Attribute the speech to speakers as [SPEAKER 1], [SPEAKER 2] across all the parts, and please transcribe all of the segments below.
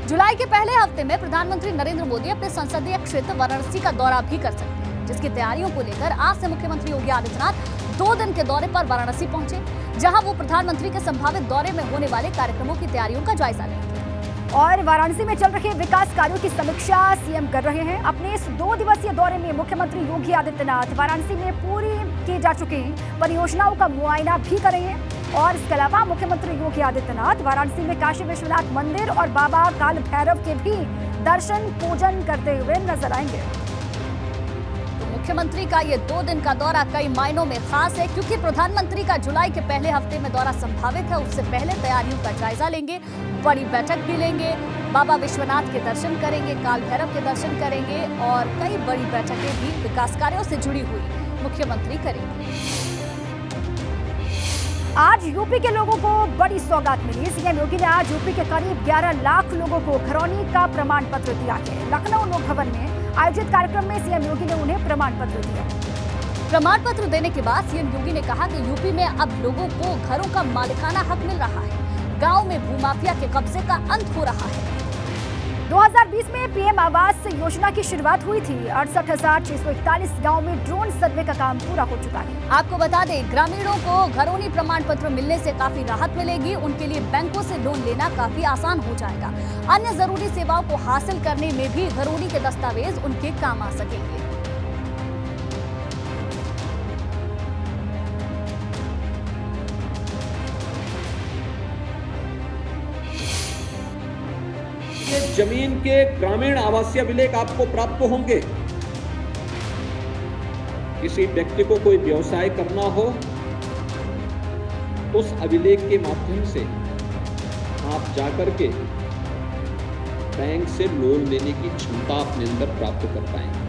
[SPEAKER 1] जुलाई के पहले हफ्ते में प्रधानमंत्री नरेंद्र मोदी अपने संसदीय क्षेत्र वाराणसी का दौरा भी कर सकते हैं, जिसकी तैयारियों को लेकर आज से मुख्यमंत्री योगी आदित्यनाथ 2 दिन के दौरे पर वाराणसी पहुंचे, जहां वो प्रधानमंत्री के संभावित दौरे में होने वाले कार्यक्रमों की तैयारियों का जायजा लेंगे।
[SPEAKER 2] और वाराणसी में चल रहे विकास कार्यों की समीक्षा सीएम कर रहे हैं। अपने इस 2 दिवसीय दौरे में मुख्यमंत्री योगी आदित्यनाथ वाराणसी में पूरी की जा चुकी परियोजनाओं का मुआयना भी करेंगे। और इसके अलावा मुख्यमंत्री योगी आदित्यनाथ वाराणसी में काशी विश्वनाथ मंदिर और बाबा काल भैरव के भी दर्शन पूजन करते हुए नजर आएंगे।
[SPEAKER 1] तो मुख्यमंत्री का ये 2 दिन का दौरा कई मायनों में खास है, क्योंकि प्रधानमंत्री का जुलाई के पहले हफ्ते में दौरा संभावित है। उससे पहले तैयारियों का जायजा लेंगे, बड़ी बैठक भी लेंगे, बाबा विश्वनाथ के दर्शन करेंगे, काल भैरव के दर्शन करेंगे और कई बड़ी बैठकें भी विकास कार्यों से जुड़ी हुई मुख्यमंत्री करेंगे।
[SPEAKER 2] आज यूपी के लोगों को बड़ी सौगात मिली। सीएम योगी ने आज यूपी के करीब 11 लाख लोगों को घरौनी का प्रमाण पत्र दिया है। लखनऊ लोक भवन में आयोजित कार्यक्रम में सीएम योगी ने उन्हें प्रमाण पत्र दिया।
[SPEAKER 1] प्रमाण पत्र देने के बाद सीएम योगी ने कहा कि यूपी में अब लोगों को घरों का मालिकाना हक मिल रहा है, गांव में भूमाफिया के कब्जे का अंत हो रहा है।
[SPEAKER 2] 2020 में पीएम आवास योजना की शुरुआत हुई थी। 68,641 गाँव में ड्रोन सर्वे का काम पूरा हो चुका है।
[SPEAKER 1] आपको बता दें, ग्रामीणों को घरौनी प्रमाण पत्र मिलने से काफी राहत मिलेगी। उनके लिए बैंकों से लोन लेना काफी आसान हो जाएगा। अन्य जरूरी सेवाओं को हासिल करने में भी घरौनी के दस्तावेज उनके काम आ सकेंगे।
[SPEAKER 3] जमीन के ग्रामीण आवासीय अभिलेख आपको प्राप्त होंगे। किसी व्यक्ति को कोई व्यवसाय करना हो तो उस अभिलेख के माध्यम से आप जाकर के बैंक से लोन लेने की क्षमता अपने अंदर प्राप्त कर पाएंगे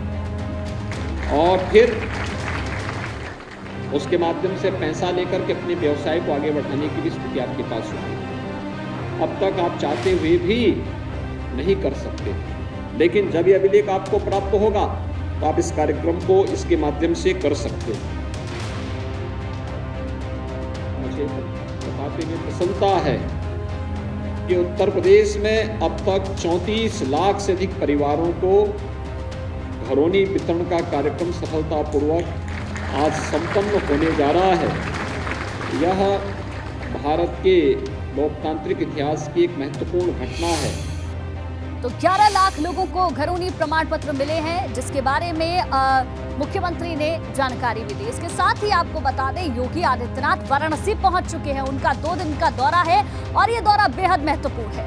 [SPEAKER 3] और फिर उसके माध्यम से पैसा लेकर के अपने व्यवसाय को आगे बढ़ाने की भी स्थिति आपके पास होगी। अब तक आप चाहते हुए भी नहीं कर सकते, लेकिन जब यह अभिलेख आपको प्राप्त होगा तो आप इस कार्यक्रम को इसके माध्यम से कर सकते हैं। मुझे बताते हुए प्रसन्नता है कि उत्तर प्रदेश में अब तक 34 लाख से अधिक परिवारों को घरौनी वितरण का कार्यक्रम सफलतापूर्वक आज संपन्न होने जा रहा है। यह भारत के लोकतांत्रिक इतिहास की एक महत्वपूर्ण घटना है।
[SPEAKER 1] तो 11 लाख लोगों को घरौनी प्रमाण पत्र मिले हैं, जिसके बारे में मुख्यमंत्री ने जानकारी भी दी। इसके साथ ही आपको बता दें, योगी आदित्यनाथ वाराणसी पहुंच चुके हैं। उनका 2 दिन का दौरा है और ये दौरा बेहद महत्वपूर्ण है।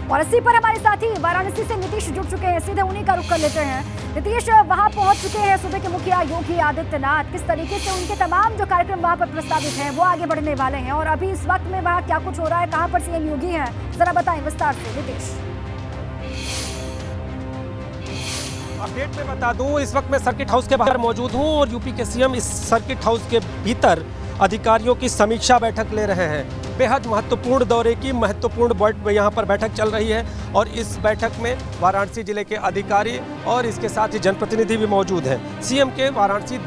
[SPEAKER 2] और इसी पर हमारे साथी वाराणसी से नीतीश जुड़ चुके हैं। सीधे उन्हीं का रुख कर लेते हैं। नीतीश, वहां पहुंच चुके हैं सूबे के मुखिया योगी आदित्यनाथ। किस तरीके से उनके तमाम जो कार्यक्रम वहां पर प्रस्तावित हैं वो आगे बढ़ने वाले हैं और अभी इस वक्त में वहां क्या कुछ हो रहा है, कहां पर सीएम योगी हैं, जरा बताएं विस्तार से नीतीश।
[SPEAKER 4] अपडेट में बता दूं, इस वक्त मैं सर्किट हाउस के बाहर मौजूद हूं और यूपी के सीएम इस सर्किट हाउस के भीतर अधिकारियों की समीक्षा बैठक ले रहे हैं। बेहद महत्वपूर्ण दौरे की महत्वपूर्ण यहाँ पर बैठक चल रही है और इस बैठक में वाराणसी जिले के अधिकारी और इसके साथ ही जनप्रतिनिधि भी मौजूद हैं। सीएम के वाराणसी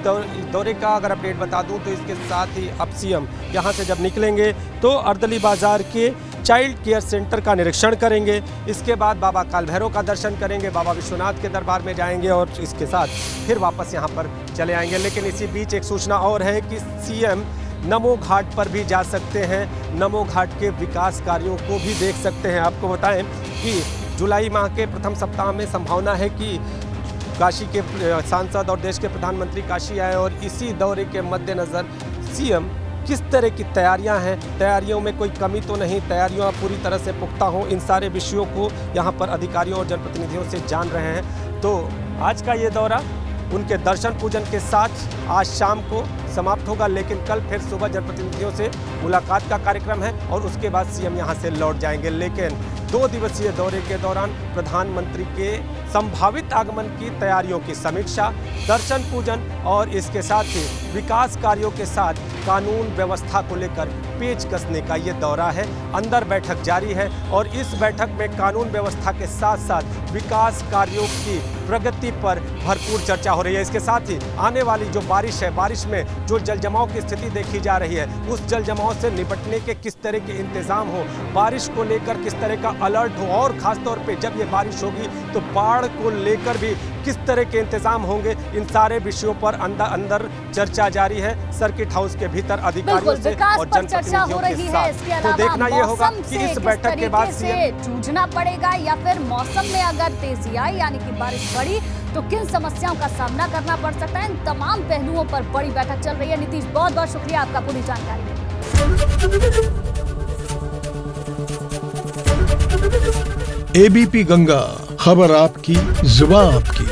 [SPEAKER 4] दौरे का अगर अपडेट बता दूं तो इसके साथ ही अब सीएम यहाँ से जब निकलेंगे तो अर्दली बाजार के चाइल्ड केयर सेंटर का निरीक्षण करेंगे। इसके बाद बाबा काल भैरव का दर्शन करेंगे, बाबा विश्वनाथ के दरबार में जाएंगे और इसके साथ फिर वापस यहाँ पर चले आएंगे। लेकिन इसी बीच एक सूचना और है कि सीएम नमो घाट पर भी जा सकते हैं, नमो घाट के विकास कार्यों को भी देख सकते हैं। आपको बताएं कि जुलाई माह के प्रथम सप्ताह में संभावना है कि काशी के सांसद और देश के प्रधानमंत्री काशी आए और इसी दौरे के मद्देनज़र सीएम किस तरह की तैयारियां हैं, तैयारियों में कोई कमी तो नहीं, तैयारियां पूरी तरह से पुख्ता हों, इन सारे विषयों को यहां पर अधिकारियों और जनप्रतिनिधियों से जान रहे हैं। तो आज का ये दौरा उनके दर्शन पूजन के साथ आज शाम को समाप्त होगा, लेकिन कल फिर सुबह जनप्रतिनिधियों से मुलाकात का कार्यक्रम है और उसके बाद सीएम यहां से लौट जाएंगे। लेकिन 2 दिवसीय दौरे के दौरान प्रधानमंत्री के संभावित आगमन की तैयारियों की समीक्षा, दर्शन पूजन और इसके साथ ही विकास कार्यों के साथ कानून व्यवस्था को लेकर पेच कसने का ये दौरा है। अंदर बैठक जारी है और इस बैठक में कानून व्यवस्था के साथ साथ विकास कार्यों की प्रगति पर भरपूर चर्चा हो रही है। इसके साथ ही आने वाली जो बारिश है, बारिश में जो जल जमाव की स्थिति देखी जा रही है, उस जल जमाव से निपटने के किस तरह के इंतजाम हो, बारिश को लेकर किस तरह का अलर्ट हो, और खासतौर पे जब ये बारिश होगी तो बाढ़ को लेकर भी किस तरह के इंतजाम होंगे, इन सारे विषयों पर अंदर चर्चा जारी है सर्किट हाउस के भीतर अधिकारियों से और जनप्रतिनिधियों के साथ। तो देखना ये होगा कि इस बैठक के बाद सीएम
[SPEAKER 1] जूझना पड़ेगा या फिर मौसम में अगर तेजी आई यानी कि बारिश बढ़ी तो किन समस्याओं का सामना करना पड़ सकता है। इन तमाम पहलुओं पर बड़ी बैठक चल रही है। नीतीश, बहुत बहुत शुक्रिया आपका पूरी जानकारी के लिए।
[SPEAKER 5] एबीपी गंगा, खबर आपकी, जुबान आपकी।